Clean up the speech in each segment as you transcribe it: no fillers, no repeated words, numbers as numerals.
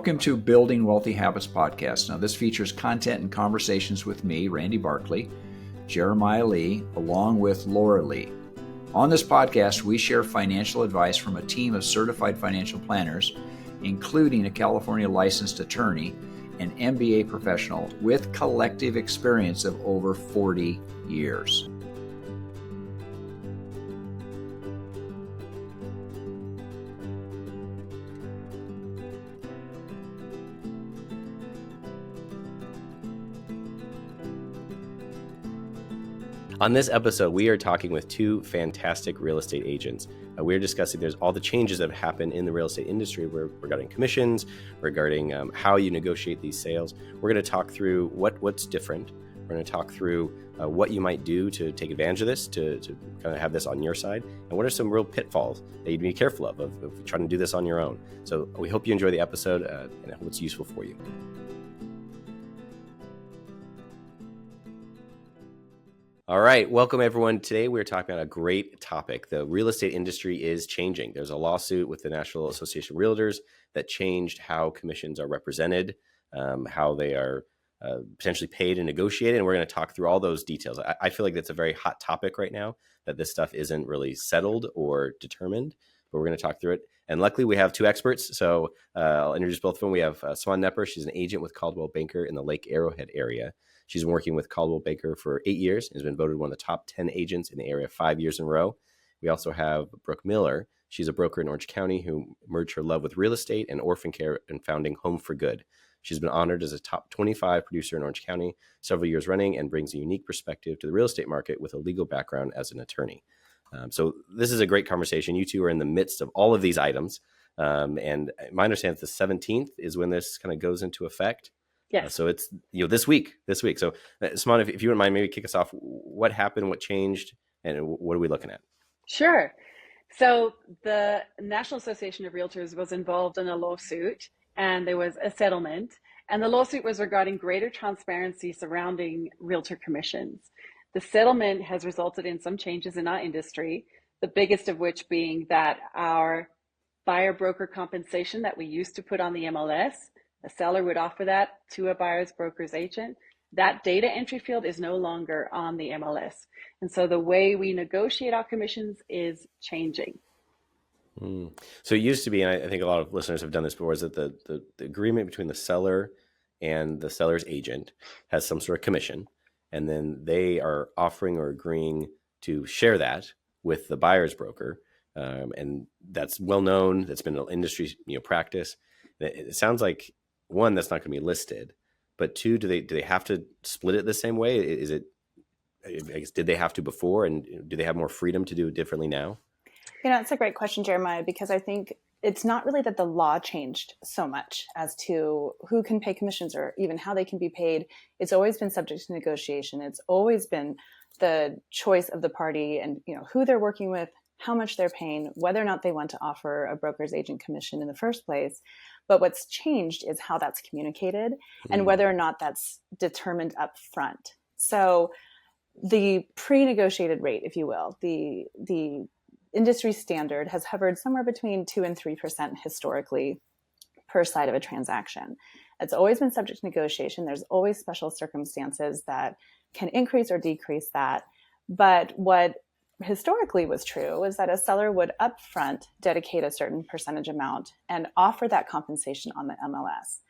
Welcome to Building Wealthy Habits podcast. Now, this features content and conversations with me, Randy Barkley, Jeremiah Lee, along with Laura Lee. On this podcast, we share financial advice from a team of certified financial planners, including a California licensed attorney, an MBA professional with collective experience of over 40 years. On this episode, we are talking with two fantastic real estate agents. We are discussing there's all the changes that have happened in the real estate industry regarding commissions, regarding how you negotiate these sales. We're going to talk through what's different. We're going to talk through what you might do to take advantage of this, to kind of have this on your side, and what are some real pitfalls that you'd be careful of trying to do this on your own. So we hope you enjoy the episode, and I hope it's useful for you. All right, welcome everyone. Today we're talking about a great topic. The real estate industry is changing. There's a lawsuit with the National Association of Realtors that changed how commissions are represented, how they are potentially paid and negotiated, and we're going to talk through all those details. I feel like that's a very hot topic right now, that this stuff isn't really settled or determined, but we're going to talk through it. And luckily we have two experts, so I'll introduce both of them. We have Simone Knepper. She's an agent with Coldwell Banker in the Lake Arrowhead area. She's been working with Coldwell Banker for 8 years and has been voted one of the top 10 agents in the area 5 years in a row. We also have Brooke Miller. She's a broker in Orange County who merged her love with real estate and orphan care and founding Home for Good. She's been honored as a top 25 producer in Orange County several years running and brings a unique perspective to the real estate market with a legal background as an attorney. So this is a great conversation. You two are in the midst of all of these items. And my understanding is the 17th is when this kind of goes into effect. Yes. So it's this week. So Simone, if you wouldn't mind, maybe kick us off. What happened? What changed? And what are we looking at? Sure. So the National Association of Realtors was involved in a lawsuit, and there was a settlement. And the lawsuit was regarding greater transparency surrounding realtor commissions. The settlement has resulted in some changes in our industry, the biggest of which being that our buyer broker compensation that we used to put on the MLS, a seller would offer that to a buyer's broker's agent. That data entry field is no longer on the MLS. And so the way we negotiate our commissions is changing. So it used to be, and I think a lot of listeners have done this before, is that the agreement between the seller and the seller's agent has some sort of commission, and then they are offering or agreeing to share that with the buyer's broker. And that's well known. That's been an industry practice. It sounds like, one, that's not going to be listed, but two, do they have to split it the same way? Is it, I guess, did they have to before, and do they have more freedom to do it differently now? It's a great question, Jeremiah, because I think it's not really that the law changed so much as to who can pay commissions or even how they can be paid. It's always been subject to negotiation. It's always been the choice of the party and who they're working with, how much they're paying, whether or not they want to offer a broker's agent commission in the first place. But what's changed is how that's communicated and whether or not that's determined up front. So the pre-negotiated rate, if you will, the industry standard has hovered somewhere between 2 and 3% historically per side of a transaction. It's always been subject to negotiation. There's always special circumstances that can increase or decrease that. But what historically was true is that a seller would upfront dedicate a certain percentage amount and offer that compensation on the MLS.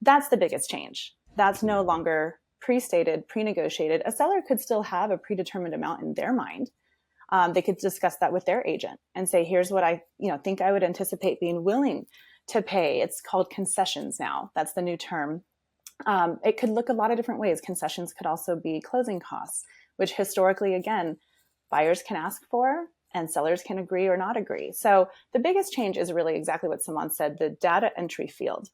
That's the biggest change. That's no longer pre-stated, pre-negotiated. A seller could still have a predetermined amount in their mind. They could discuss that with their agent and say, here's what I think I would anticipate being willing to pay. It's called concessions now. That's the new term. It could look a lot of different ways. Concessions could also be closing costs, which historically, again, buyers can ask for and sellers can agree or not agree. So the biggest change is really exactly what Simone said. The data entry field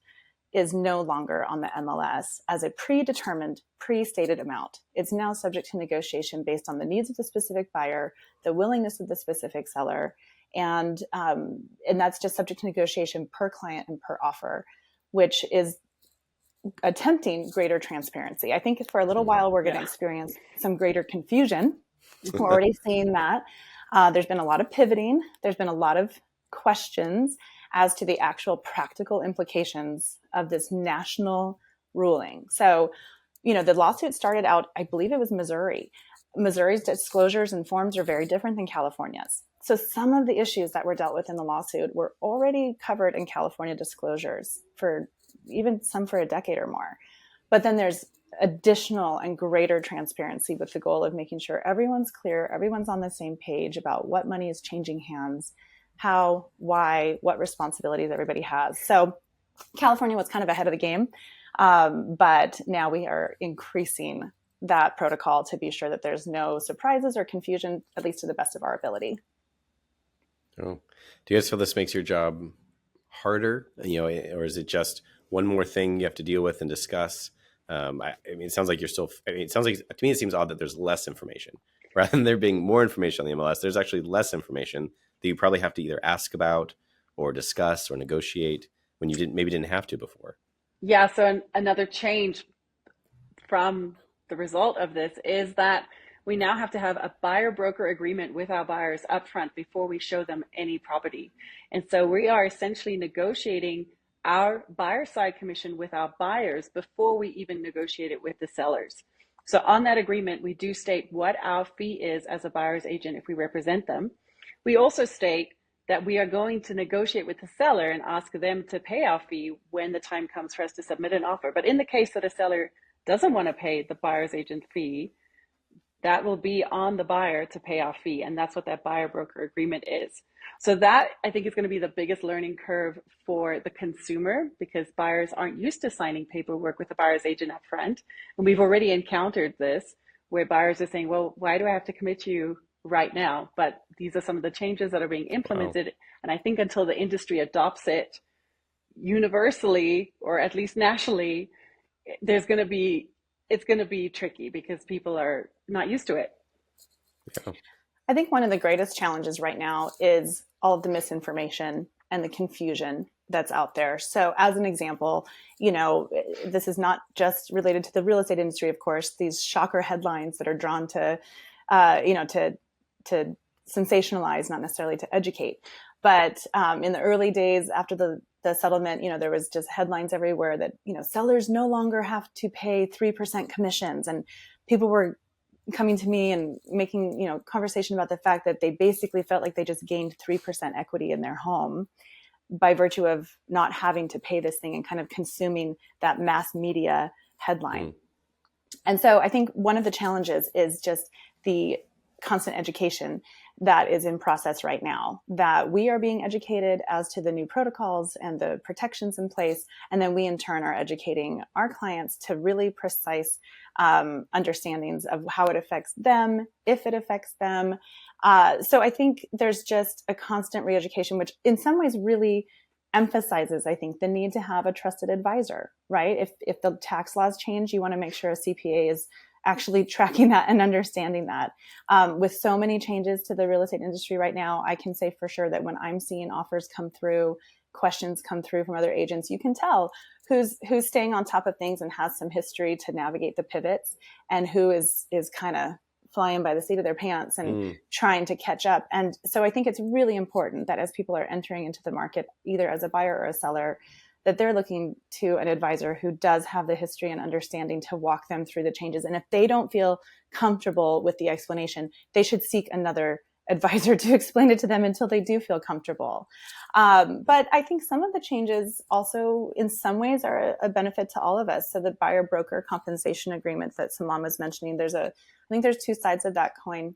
is no longer on the MLS as a predetermined, pre-stated amount. It's now subject to negotiation based on the needs of the specific buyer, the willingness of the specific seller, and that's just subject to negotiation per client and per offer, which is attempting greater transparency. I think for a little while we're going to experience some greater confusion. We're already seeing that. There's been a lot of pivoting. There's been a lot of questions as to the actual practical implications of this national ruling. So, the lawsuit started out, I believe it was Missouri. Missouri's disclosures and forms are very different than California's. So some of the issues that were dealt with in the lawsuit were already covered in California disclosures for even some for a decade or more. But then there's additional and greater transparency with the goal of making sure everyone's clear, everyone's on the same page about what money is changing hands, how, why, what responsibilities everybody has. So California was kind of ahead of the game, but now we are increasing that protocol to be sure that there's no surprises or confusion, at least to the best of our ability. Oh, do you guys feel this makes your job harder, or is it just one more thing you have to deal with and discuss? I mean, it sounds like it sounds like, to me, it seems odd that there's less information rather than there being more information on the MLS. There's actually less information that you probably have to either ask about or discuss or negotiate when you maybe didn't have to before. Yeah. So another change from the result of this is that we now have to have a buyer broker agreement with our buyers upfront before we show them any property. And so we are essentially negotiating our buyer side commission with our buyers before we even negotiate it with the sellers. So on that agreement, we do state what our fee is as a buyer's agent if we represent them. We also state that we are going to negotiate with the seller and ask them to pay our fee when the time comes for us to submit an offer. But in the case that a seller doesn't want to pay the buyer's agent fee, that will be on the buyer to pay our fee. And that's what that buyer broker agreement is. So that, I think, is going to be the biggest learning curve for the consumer, because buyers aren't used to signing paperwork with the buyer's agent up front. And we've already encountered this where buyers are saying, well, why do I have to commit to you right now? But these are some of the changes that are being implemented. Wow. And I think until the industry adopts it universally, or at least nationally, it's going to be tricky because people are not used to it. Yeah. I think one of the greatest challenges right now is all of the misinformation and the confusion that's out there. So as an example, this is not just related to the real estate industry, of course, these shocker headlines that are drawn to sensationalize, not necessarily to educate. But in the early days after the settlement, there was just headlines everywhere that, sellers no longer have to pay 3% commissions. And people were coming to me and making, conversation about the fact that they basically felt like they just gained 3% equity in their home by virtue of not having to pay this thing and kind of consuming that mass media headline. Mm. And so I think one of the challenges is just the constant education that is in process right now, that we are being educated as to the new protocols and the protections in place. And then we in turn are educating our clients to really precise understandings of how it affects them, if it affects them. So I think there's just a constant re-education, which in some ways really emphasizes, I think, the need to have a trusted advisor, right? If the tax laws change, you want to make sure a CPA is actually tracking that and understanding that. With so many changes to the real estate industry right now, I can say for sure that when I'm seeing offers come through, questions come through from other agents, you can tell who's staying on top of things and has some history to navigate the pivots, and who is kind of flying by the seat of their pants and trying to catch up. And so I think it's really important that as people are entering into the market, either as a buyer or a seller, that they're looking to an advisor who does have the history and understanding to walk them through the changes. And if they don't feel comfortable with the explanation, they should seek another advisor to explain it to them until they do feel comfortable. But I think some of the changes also in some ways are a benefit to all of us. So the buyer broker compensation agreements that Simone was mentioning, I think there's two sides of that coin.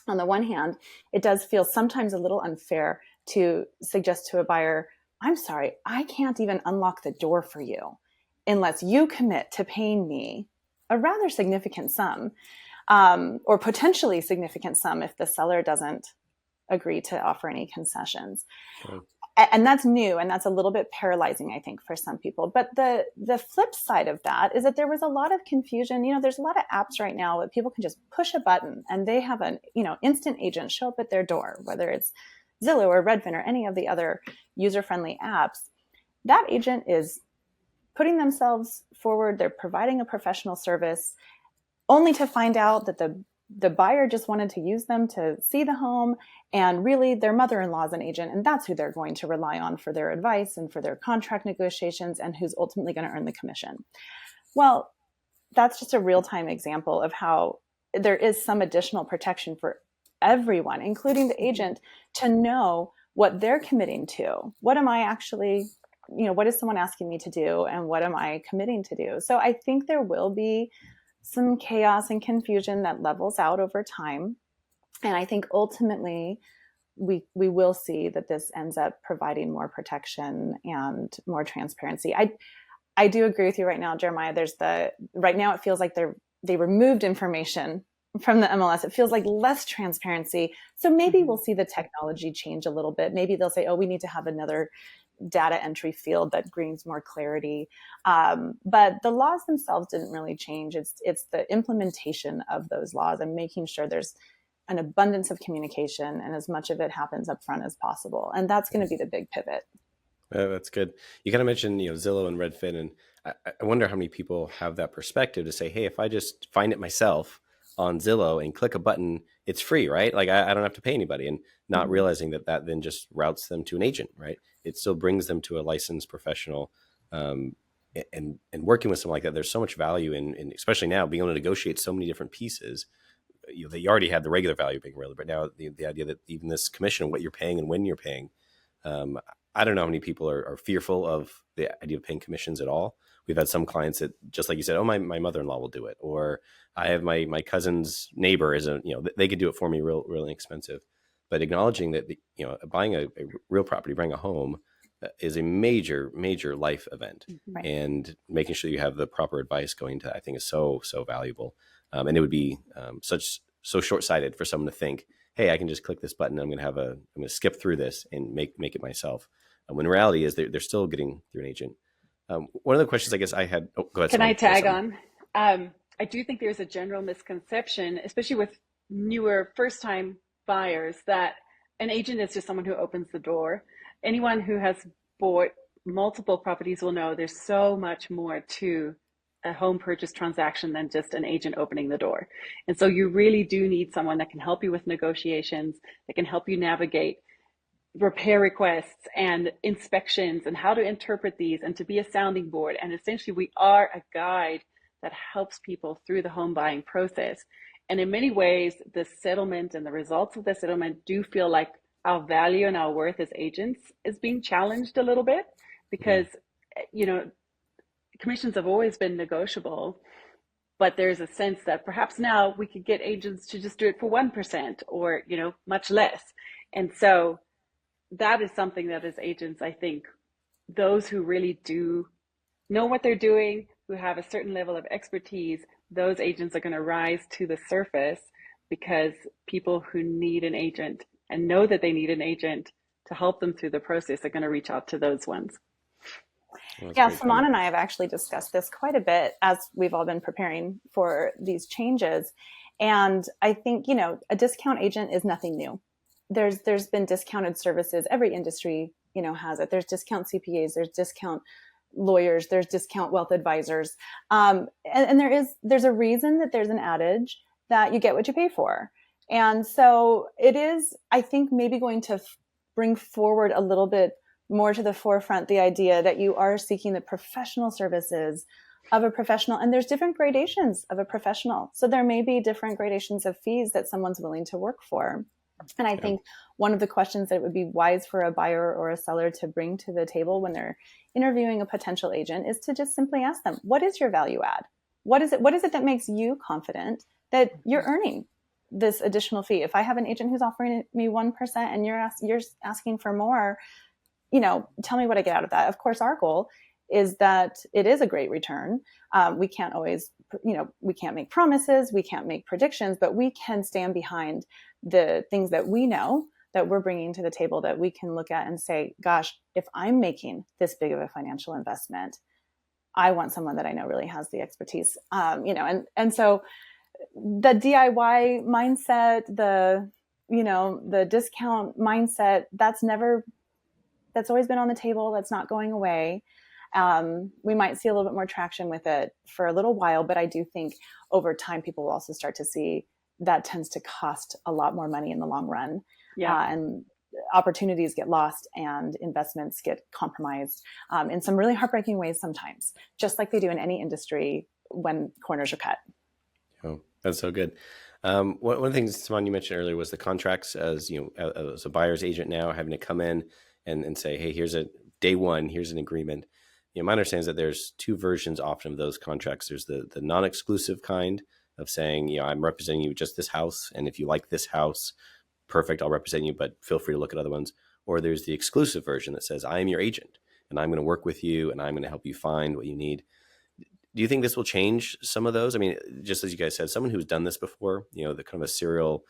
On the one hand, it does feel sometimes a little unfair to suggest to a buyer, I'm sorry, I can't even unlock the door for you unless you commit to paying me a rather significant sum, or potentially significant sum if the seller doesn't agree to offer any concessions. Sure. And that's new, and that's a little bit paralyzing, I think, for some people. But the flip side of that is that there was a lot of confusion. There's a lot of apps right now that people can just push a button and they have an instant agent show up at their door, whether it's Zillow or Redfin or any of the other user-friendly apps. That agent is putting themselves forward. They're providing a professional service only to find out that the the buyer just wanted to use them to see the home, and really their mother-in-law is an agent, and that's who they're going to rely on for their advice and for their contract negotiations, and who's ultimately going to earn the commission. Well, that's just a real-time example of how there is some additional protection for everyone, including the agent, to know what they're committing to. What am I actually, what is someone asking me to do, and what am I committing to do? So I think there will be some chaos and confusion that levels out over time. And I think ultimately we will see that this ends up providing more protection and more transparency. I do agree with you right now, Jeremiah. Right now it feels like they removed information from the MLS. It feels like less transparency. So maybe we'll see the technology change a little bit. Maybe they'll say, oh, we need to have another data entry field that brings more clarity. But the laws themselves didn't really change. It's the implementation of those laws and making sure there's an abundance of communication and as much of it happens up front as possible. And that's going to be the big pivot. That's good. You kind of mentioned, Zillow and Redfin, and I wonder how many people have that perspective to say, hey, if I just find it myself on Zillow and click a button, it's free, right? Like I don't have to pay anybody, and not realizing that then just routes them to an agent, right? It still brings them to a licensed professional. And working with someone like that, there's so much value in especially now being able to negotiate so many different pieces. You already had the regular value of being a realtor, but now the idea that even this commission, what you're paying and when you're paying, I don't know how many people are fearful of the idea of paying commissions at all. We've had some clients that, just like you said, oh, my mother-in-law will do it. Or I have my cousin's neighbor they could do it for me really inexpensive. But acknowledging that, buying a real property, buying a home is a major, major life event. Right. And making sure you have the proper advice going to, I think, is so, so valuable. And it would be so short-sighted for someone to think, hey, I can just click this button. I'm going to skip through this and make it myself. When the reality is they're still getting through an agent. One of the questions I guess I had, go ahead. Can I tag on? I do think there's a general misconception, especially with newer first-time buyers, that an agent is just someone who opens the door. Anyone who has bought multiple properties will know there's so much more to a home purchase transaction than just an agent opening the door. And so you really do need someone that can help you with negotiations, that can help you navigate repair requests and inspections and how to interpret these, and to be a sounding board. And essentially we are a guide that helps people through the home buying process. And in many ways, the settlement and the results of the settlement do feel like our value and our worth as agents is being challenged a little bit, because, commissions have always been negotiable, but there's a sense that perhaps now we could get agents to just do it for 1% or, much less. And so that is something that as agents, I think those who really do know what they're doing, who have a certain level of expertise, those agents are going to rise to the surface, because people who need an agent and know that they need an agent to help them through the process are going to reach out to those ones. Yeah, Simone and I have actually discussed this quite a bit as we've all been preparing for these changes. And I think, a discount agent is nothing new. There's been discounted services. Every industry, has it. There's discount CPAs, there's discount lawyers, there's discount wealth advisors. And there's a reason that there's an adage that you get what you pay for. And so it is, I think, maybe going to bring forward a little bit more to the forefront the idea that you are seeking the professional services of a professional, and there's different gradations of a professional. So there may be different gradations of fees that someone's willing to work for. And I think one of the questions that it would be wise for a buyer or a seller to bring to the table when they're interviewing a potential agent is to just simply ask them, what is your value add? What is it that makes you confident that you're earning this additional fee? If I have an agent who's offering me 1% and you're asking for more, tell me what I get out of that. Of course, our goal is that it is a great return. We can't always, we can't make promises, we can't make predictions, but we can stand behind the things that we know that we're bringing to the table, that we can look at and say, gosh, if I'm making this big of a financial investment, I want someone that I know really has the expertise. And so the DIY mindset, the discount mindset, that's always been on the table. That's not going away. We might see a little bit more traction with it for a little while, but I do think over time, people will also start to see that tends to cost a lot more money in the long run. Yeah. And opportunities get lost and investments get compromised in some really heartbreaking ways sometimes, just like they do in any industry when corners are cut. Oh, that's so good. One of the things, Simone, you mentioned earlier was the contracts. As you know, as a buyer's agent now, having to come in and say, hey, here's a day one, here's an agreement. You know, my understanding is that there's two versions often of those contracts. There's the non-exclusive kind of saying, you know, I'm representing you just this house, and if you like this house, perfect, I'll represent you, but feel free to look at other ones. Or there's the exclusive version that says, I am your agent, and I'm going to work with you, and I'm going to help you find what you need. Do you think this will change some of those? I mean, just as you guys said, someone who's done this before, you know, the kind of a serial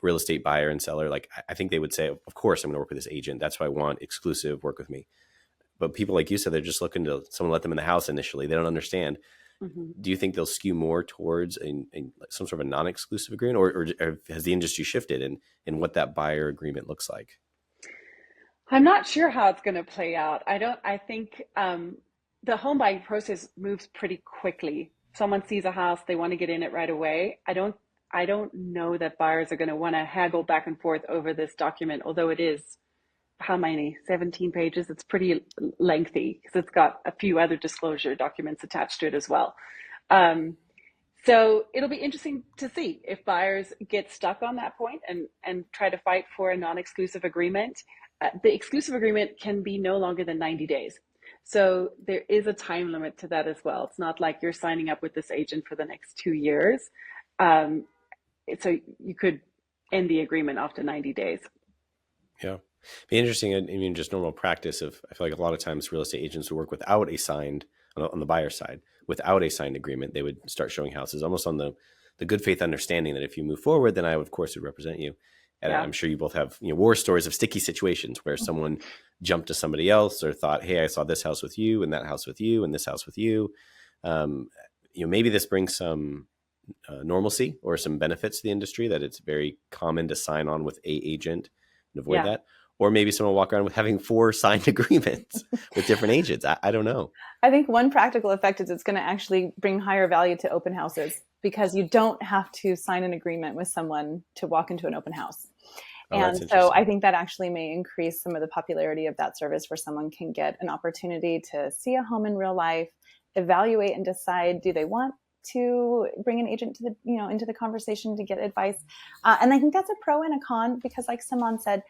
real estate buyer and seller, like I think they would say, of course, I'm going to work with this agent. That's what I want, exclusive, work with me. But people like you said, they're just looking to someone let them in the house initially. They don't understand. Mm-hmm. Do you think they'll skew more towards some sort of a non-exclusive agreement, or has the industry shifted in what that buyer agreement looks like? I'm not sure how it's going to play out. I think the home buying process moves pretty quickly. Someone sees a house, they want to get in it right away. I don't know that buyers are going to want to haggle back and forth over this document, although it is, how many, 17 pages? It's pretty lengthy because it's got a few other disclosure documents attached to it as well. So it'll be interesting to see if buyers get stuck on that point and try to fight for a non-exclusive agreement. The exclusive agreement can be no longer than 90 days. So there is a time limit to that as well. It's not like you're signing up with this agent for the next 2 years. So you could end the agreement after 90 days. Yeah. Be interesting. I mean, just normal practice of, I feel like a lot of times real estate agents will work without a signed, on the buyer side, without a signed agreement. They would start showing houses almost on the good faith understanding that if you move forward, then I, of course, would represent you. And I'm sure you both have, war stories of sticky situations where someone jumped to somebody else or thought, hey, I saw this house with you and that house with you and this house with you. Maybe this brings some normalcy or some benefits to the industry, that it's very common to sign on with a agent and avoid that. Or maybe someone will walk around with having 4 signed agreements with different agents. I don't know. I think one practical effect is it's going to actually bring higher value to open houses, because you don't have to sign an agreement with someone to walk into an open house. And so I think that actually may increase some of the popularity of that service, where someone can get an opportunity to see a home in real life, evaluate and decide, do they want to bring an agent to the, into the conversation to get advice. And I think that's a pro and a con, because like Simone said,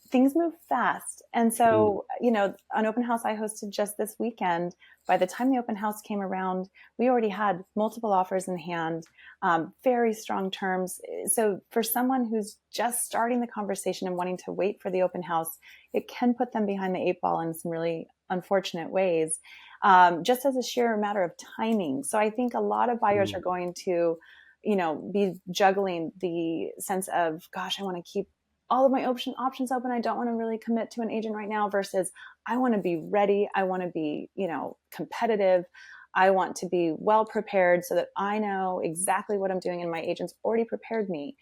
things move fast. And so, an open house I hosted just this weekend, by the time the open house came around, we already had multiple offers in hand, very strong terms. So for someone who's just starting the conversation and wanting to wait for the open house, it can put them behind the 8 ball in some really unfortunate ways, just as a sheer matter of timing. So I think a lot of buyers are going to, be juggling the sense of, gosh, I want to keep all of my options open. I don't want to really commit to an agent right now, versus I want to be ready. I want to be, competitive. I want to be well prepared so that I know exactly what I'm doing, and my agent's already prepared me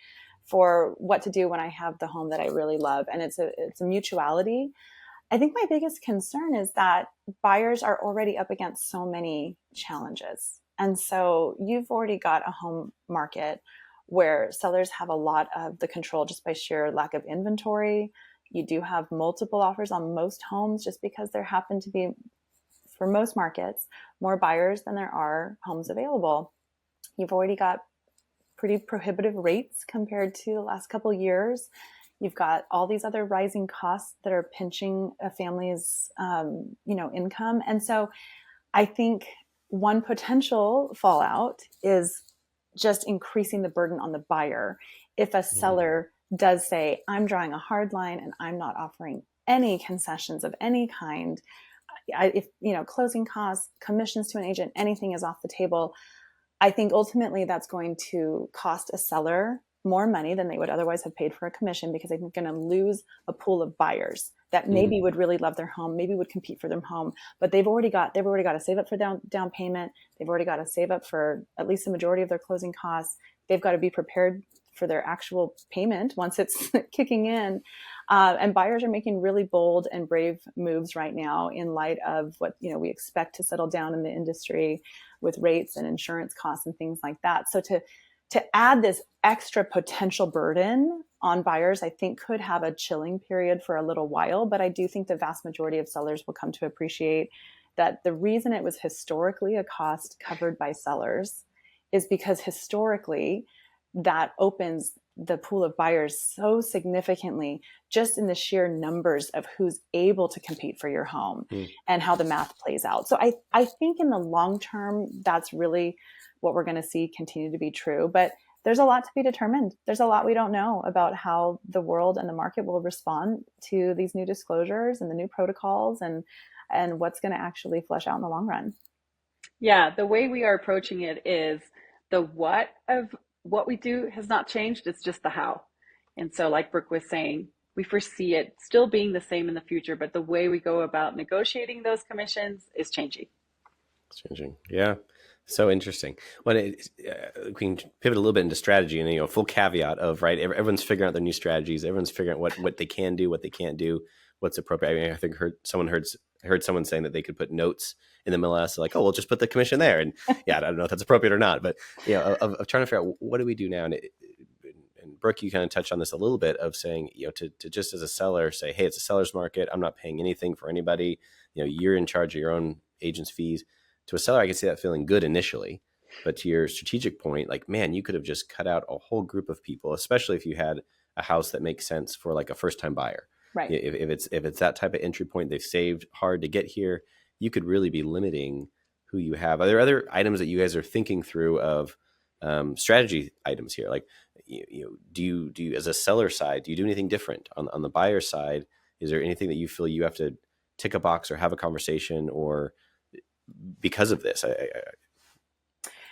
for what to do when I have the home that I really love. And it's a mutuality. I think my biggest concern is that buyers are already up against so many challenges. And so you've already got a home market where sellers have a lot of the control just by sheer lack of inventory. You do have multiple offers on most homes, just because there happen to be, for most markets, more buyers than there are homes available. You've already got pretty prohibitive rates compared to the last couple of years. You've got all these other rising costs that are pinching a family's, income. And so I think one potential fallout is just increasing the burden on the buyer. If a seller does say, I'm drawing a hard line and I'm not offering any concessions of any kind, if closing costs, commissions to an agent, anything is off the table, I think ultimately that's going to cost a seller more money than they would otherwise have paid for a commission, because they're going to lose a pool of buyers that maybe would really love their home, maybe would compete for their home, but they've already got to save up for down payment. They've already got to save up for at least the majority of their closing costs. They've got to be prepared for their actual payment once it's kicking in. And buyers are making really bold and brave moves right now in light of what, we expect to settle down in the industry with rates and insurance costs and things like that. So to add this extra potential burden on buyers, I think could have a chilling period for a little while. But I do think the vast majority of sellers will come to appreciate that the reason it was historically a cost covered by sellers is because historically that opens the pool of buyers so significantly just in the sheer numbers of who's able to compete for your home and how the math plays out. So I think in the long term, that's really what we're going to see continue to be true. But there's a lot to be determined. There's a lot we don't know about how the world and the market will respond to these new disclosures and the new protocols and what's going to actually flesh out in the long run. Yeah, the way we are approaching it is the what of what we do has not changed. It's just the how. And so like Brooke was saying, we foresee it still being the same in the future, but the way we go about negotiating those commissions is changing. It's changing. Yeah. So interesting. Well, we can pivot a little bit into strategy and, full caveat of, right, everyone's figuring out their new strategies. Everyone's figuring out what they can do, what they can't do, what's appropriate. I mean, I think heard someone saying that they could put notes in the MLS, like, oh, we'll just put the commission there. And yeah, I don't know if that's appropriate or not, but of trying to figure out what do we do now. And Brooke, you kind of touched on this a little bit of saying, to just as a seller say, hey, it's a seller's market. I'm not paying anything for anybody. You're in charge of your own agent's fees. To a seller, I can see that feeling good initially, but to your strategic point, like, man, you could have just cut out a whole group of people, especially if you had a house that makes sense for like a first-time buyer. Right. If it's that type of entry point, they've saved hard to get here, you could really be limiting who you have. Are there other items that you guys are thinking through of strategy items here? Like, do you as a seller side, do you do anything different on the buyer side? Is there anything that you feel you have to tick a box or have a conversation or because of this?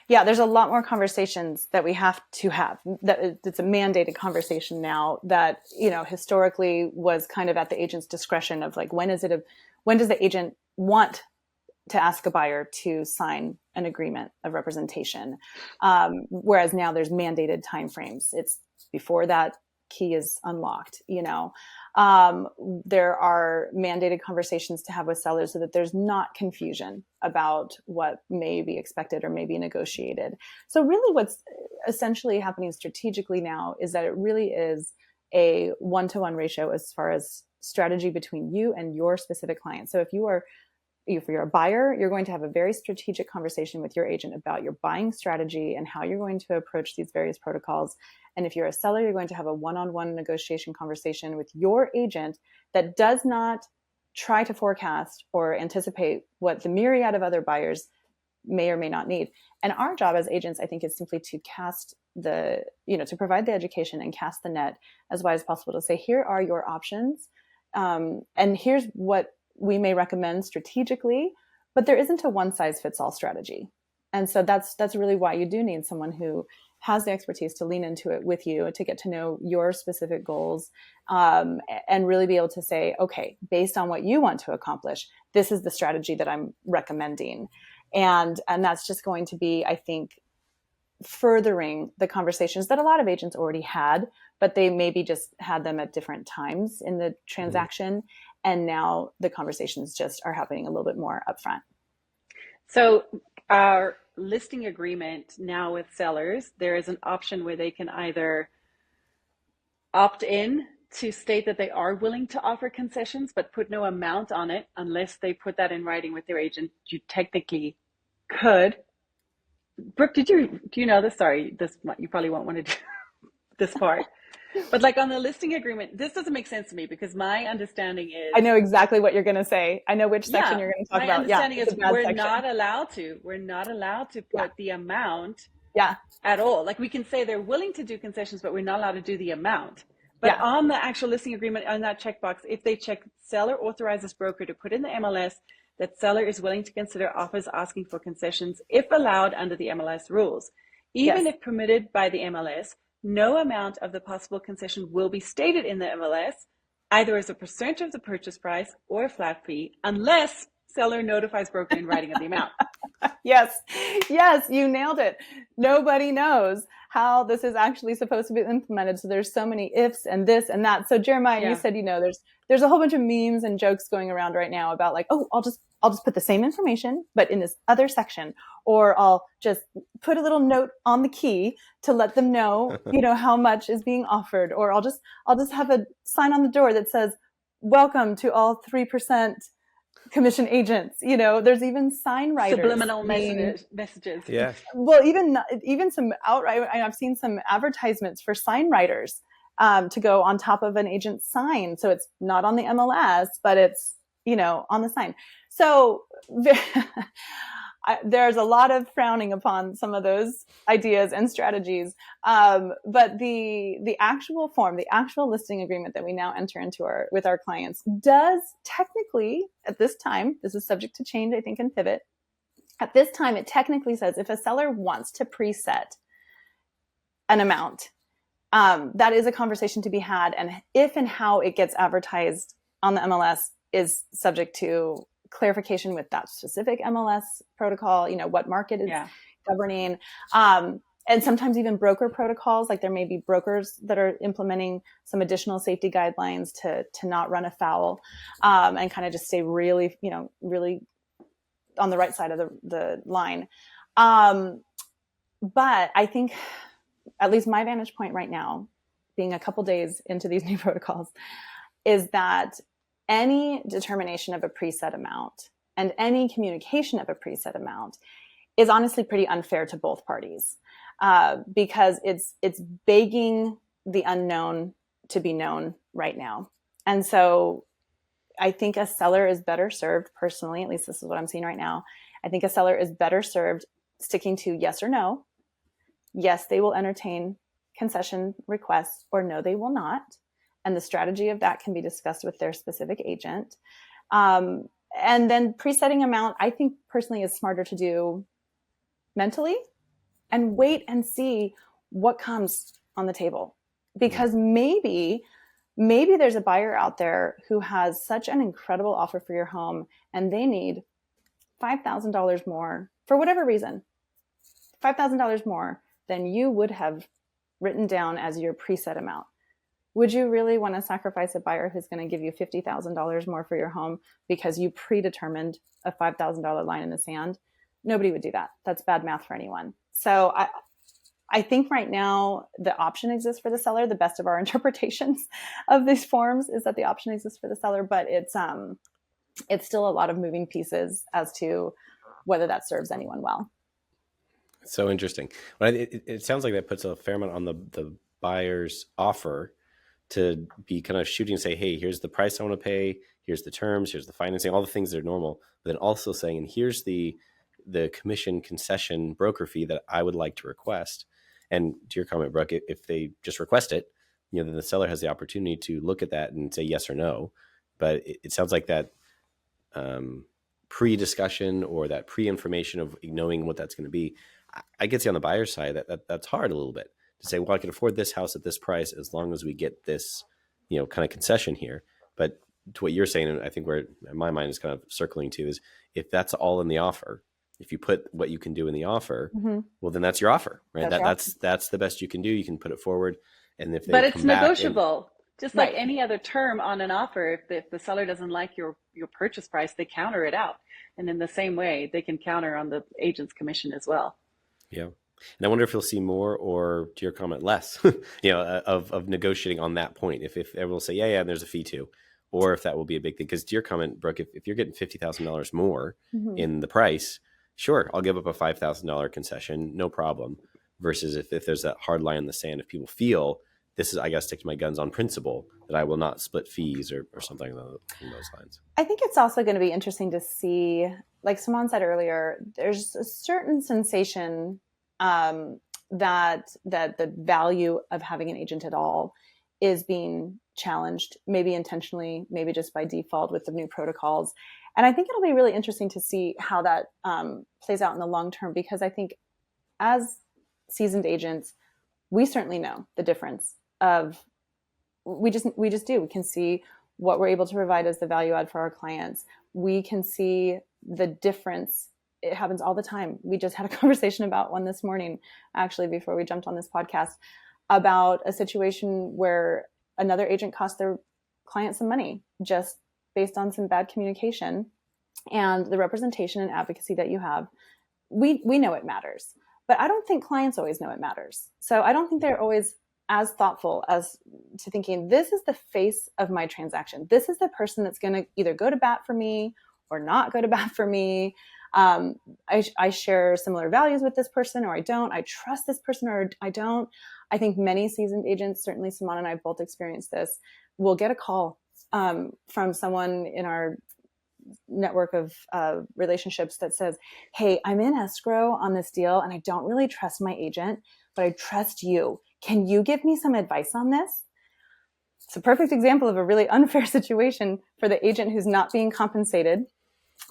Yeah, there's a lot more conversations that we have to have. It's a mandated conversation now that, historically was kind of at the agent's discretion of like, when does the agent want to ask a buyer to sign an agreement of representation? Whereas now there's mandated timeframes. It's before that key is unlocked, there are mandated conversations to have with sellers so that there's not confusion about what may be expected or may be negotiated. So really what's essentially happening strategically now is that it really is a one-to-one ratio as far as strategy between you and your specific client. So if you're a buyer, you're going to have a very strategic conversation with your agent about your buying strategy and how you're going to approach these various protocols. And if you're a seller, you're going to have a one-on-one negotiation conversation with your agent that does not try to forecast or anticipate what the myriad of other buyers may or may not need. And our job as agents, I think, is simply to to provide the education and cast the net as wide as possible to say, here are your options. And here's what we may recommend strategically, but there isn't a one-size-fits-all strategy. And so that's really why you do need someone who has the expertise to lean into it with you, to get to know your specific goals, and really be able to say, okay, based on what you want to accomplish, this is the strategy that I'm recommending. And that's just going to be, I think, furthering the conversations that a lot of agents already had, but they maybe just had them at different times in the transaction. Mm-hmm. And now the conversations just are happening a little bit more upfront. So our listing agreement now with sellers, there is an option where they can either opt in to state that they are willing to offer concessions, but put no amount on it unless they put that in writing with their agent. You technically could. Brooke, do you know this? Sorry, you probably won't want to do this part. But like on the listing agreement, this doesn't make sense to me because my understanding is... I know exactly what you're going to say. I know which section you're going to talk about. My understanding is we're not allowed to put the amount at all. Like we can say they're willing to do concessions, but we're not allowed to do the amount. But on the actual listing agreement, on that checkbox, if they check seller authorizes broker to put in the MLS that seller is willing to consider offers asking for concessions if allowed under the MLS rules. Even if permitted by the MLS, no amount of the possible concession will be stated in the MLS, either as a percentage of the purchase price or a flat fee, unless seller notifies broker in writing of the amount. Yes, you nailed it. Nobody knows how this is actually supposed to be implemented. So there's so many ifs and this and that. So Jeremiah, you said, there's a whole bunch of memes and jokes going around right now about like, oh, I'll just I'll just put the same information, but in this other section, or I'll just put a little note on the key to let them know, how much is being offered, or I'll just have a sign on the door that says, welcome to all 3% commission agents. There's even sign writers. Subliminal messages. Yeah. Well, even some outright, I've seen some advertisements for sign writers to go on top of an agent's sign. So it's not on the MLS, but it's, on the sign. So there's a lot of frowning upon some of those ideas and strategies. But the actual form, the actual listing agreement that we now enter into with our clients does technically, at this time, this is subject to change, I think, and pivot. At this time, it technically says if a seller wants to preset an amount, that is a conversation to be had. And if and how it gets advertised on the MLS is subject to clarification with that specific MLS protocol, what market is governing. And sometimes even broker protocols, like there may be brokers that are implementing some additional safety guidelines to not run afoul and kind of just stay really, really on the right side of the line. But I think, at least my vantage point right now, being a couple days into these new protocols, is that any determination of a preset amount and any communication of a preset amount is honestly pretty unfair to both parties because it's begging the unknown to be known right now. And so I think a seller is better served, personally, at least this is what I'm seeing right now. I think a seller is better served sticking to yes or no. Yes, they will entertain concession requests, or no, they will not. And the strategy of that can be discussed with their specific agent. And then presetting amount, I think personally is smarter to do mentally and wait and see what comes on the table. Because maybe there's a buyer out there who has such an incredible offer for your home and they need $5,000 more for whatever reason, $5,000 more than you would have written down as your preset amount. Would you really want to sacrifice a buyer who's going to give you $50,000 more for your home because you predetermined a $5,000 line in the sand? Nobody would do that. That's bad math for anyone. So I think right now the option exists for the seller. The best of our interpretations of these forms is that the option exists for the seller, but it's still a lot of moving pieces as to whether that serves anyone well. So interesting. Well, it sounds like that puts a fair amount on the buyer's offer to be kind of shooting and say, hey, here's the price I want to pay. Here's the terms. Here's the financing, all the things that are normal. But then also saying, and here's the commission concession broker fee that I would like to request. And to your comment, Brooke, if they just request it, then the seller has the opportunity to look at that and say yes or no. But it sounds like that pre-discussion or that pre-information of knowing what that's going to be, I get to see on the buyer's side that's hard a little bit to say, well, I can afford this house at this price as long as we get this, kind of concession here. But to what you're saying, and I think where my mind is kind of circling to is if that's all in the offer, if you put what you can do in the offer, well, then that's your offer, right? That's the best you can do. You can put it forward. And if they but it's negotiable, just like right. any other term on an offer. If the seller doesn't like your purchase price, they counter it out. And in the same way, they can counter on the agent's commission as well. Yeah. And I wonder if you'll see more, or to your comment, less, of negotiating on that point. If everyone will say, yeah, there's a fee too, or if that will be a big thing. Because to your comment, Brooke, if you're getting $50,000 more in the price, sure, I'll give up a $5,000 concession, no problem. Versus if there's that hard line in the sand, if people feel this is, I got to stick to my guns on principle, that I will not split fees or something along those lines. I think it's also going to be interesting to see, like Simone said earlier, there's a certain sensation that the value of having an agent at all is being challenged, maybe intentionally, maybe just by default with the new protocols. And I think it'll be really interesting to see how that plays out in the long term, because I think as seasoned agents, we certainly know the difference of, we just do. We can see what we're able to provide as the value add for our clients. We can see the difference. It happens all the time. We just had a conversation about one this morning, actually, before we jumped on this podcast, about a situation where another agent cost their client some money just based on some bad communication. and the representation and advocacy that you have, we know it matters. But I don't think clients always know it matters. So I don't think they're always as thoughtful as to thinking, this is the face of my transaction. This is the person that's going to either go to bat for me or not go to bat for me. I share similar values with this person or I don't. I trust this person or I don't. I think many seasoned agents, certainly Simone and I both experienced this, will get a call from someone in our network of relationships that says, hey, I'm in escrow on this deal and I don't really trust my agent, but I trust you. Can you give me some advice on this? It's a perfect example of a really unfair situation for the agent who's not being compensated,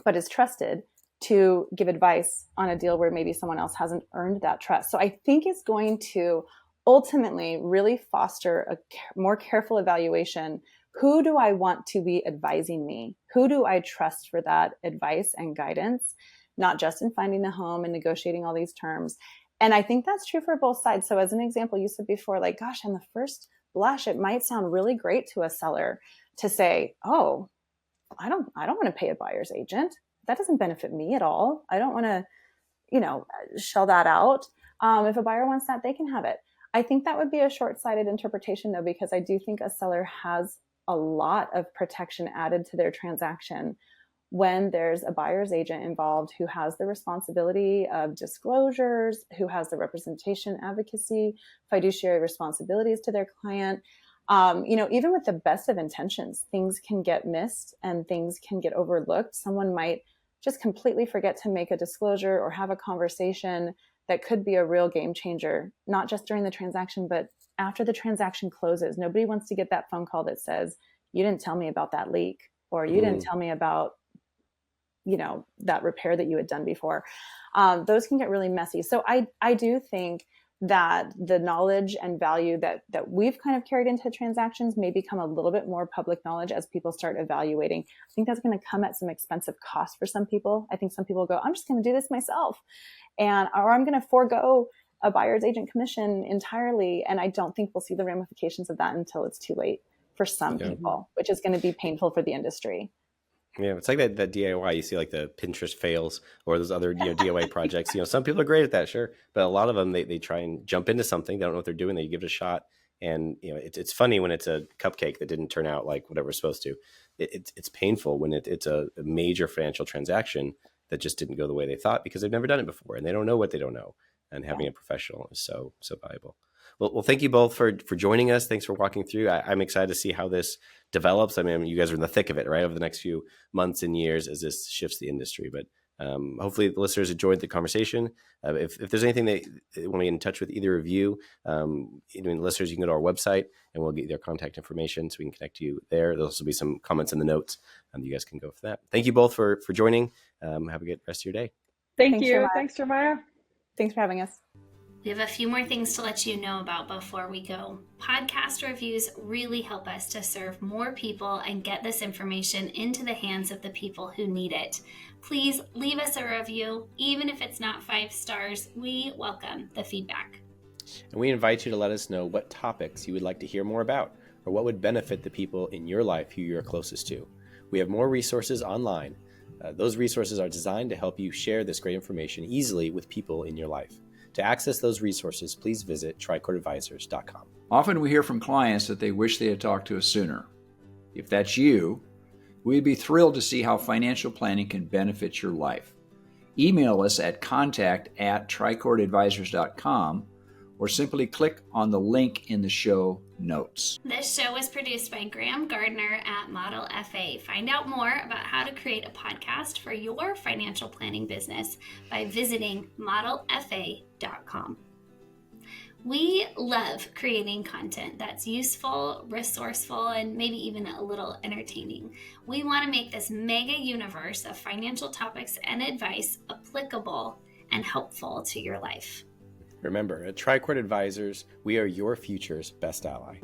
but is trusted to give advice on a deal where maybe someone else hasn't earned that trust. So I think it's going to ultimately really foster a more careful evaluation. Who do I want to be advising me? Who do I trust for that advice and guidance? Not just in finding the home and negotiating all these terms. And I think that's true for both sides. So as an example, you said before, like, gosh, on the first blush, it might sound really great to a seller to say, oh, I don't want to pay a buyer's agent. That doesn't benefit me at all. I don't want to, shell that out. If a buyer wants that, they can have it. I think that would be a short-sighted interpretation though, because I do think a seller has a lot of protection added to their transaction when there's a buyer's agent involved who has the responsibility of disclosures, who has the representation, advocacy, fiduciary responsibilities to their client. Even with the best of intentions, things can get missed and things can get overlooked. Someone might just completely forget to make a disclosure or have a conversation that could be a real game changer, not just during the transaction, but after the transaction closes. Nobody wants to get that phone call that says, you didn't tell me about that leak, or you didn't tell me about, that repair that you had done before. Those can get really messy. So I do think that the knowledge and value that we've kind of carried into transactions may become a little bit more public knowledge as people start evaluating. I think that's going to come at some expensive cost for some people. I think some people go, I'm just going to do this myself, or I'm going to forego a buyer's agent commission entirely. And I don't think we'll see the ramifications of that until it's too late for some people, which is going to be painful for the industry. Yeah, it's like that DIY. You see like the Pinterest fails or those other DIY projects. Some people are great at that, sure, but a lot of them they try and jump into something. They don't know what they're doing. They give it a shot, and it's funny when it's a cupcake that didn't turn out like whatever it's supposed to. It's painful when it's a major financial transaction that just didn't go the way they thought because they've never done it before and they don't know what they don't know. And having a professional is so valuable. Well, thank you both for joining us. Thanks for walking through. I'm excited to see how this develops. I mean, you guys are in the thick of it, right, over the next few months and years as this shifts the industry. But hopefully the listeners enjoyed the conversation. If there's anything that they want to get in touch with either of you, listeners, you can go to our website and we'll get their contact information so we can connect you there. There'll also be some comments in the notes and you guys can go for that. Thank you both for joining. Have a good rest of your day. Thanks, you. Thanks, Jeremiah. Thanks for having us. We have a few more things to let you know about before we go. Podcast reviews really help us to serve more people and get this information into the hands of the people who need it. Please leave us a review. Even if it's not 5 stars, we welcome the feedback. And we invite you to let us know what topics you would like to hear more about or what would benefit the people in your life who you're closest to. We have more resources online. Those resources are designed to help you share this great information easily with people in your life. To access those resources, please visit tricoreadvisors.com. Often we hear from clients that they wish they had talked to us sooner. If that's you, we'd be thrilled to see how financial planning can benefit your life. Email us at contact@tricoreadvisors.com or simply click on the link in the show notes. This show was produced by Graham Gardner at Model FA. Find out more about how to create a podcast for your financial planning business by visiting modelfa.com. We love creating content that's useful, resourceful, and maybe even a little entertaining. We want to make this mega universe of financial topics and advice applicable and helpful to your life. Remember, at Tricord Advisors, we are your future's best ally.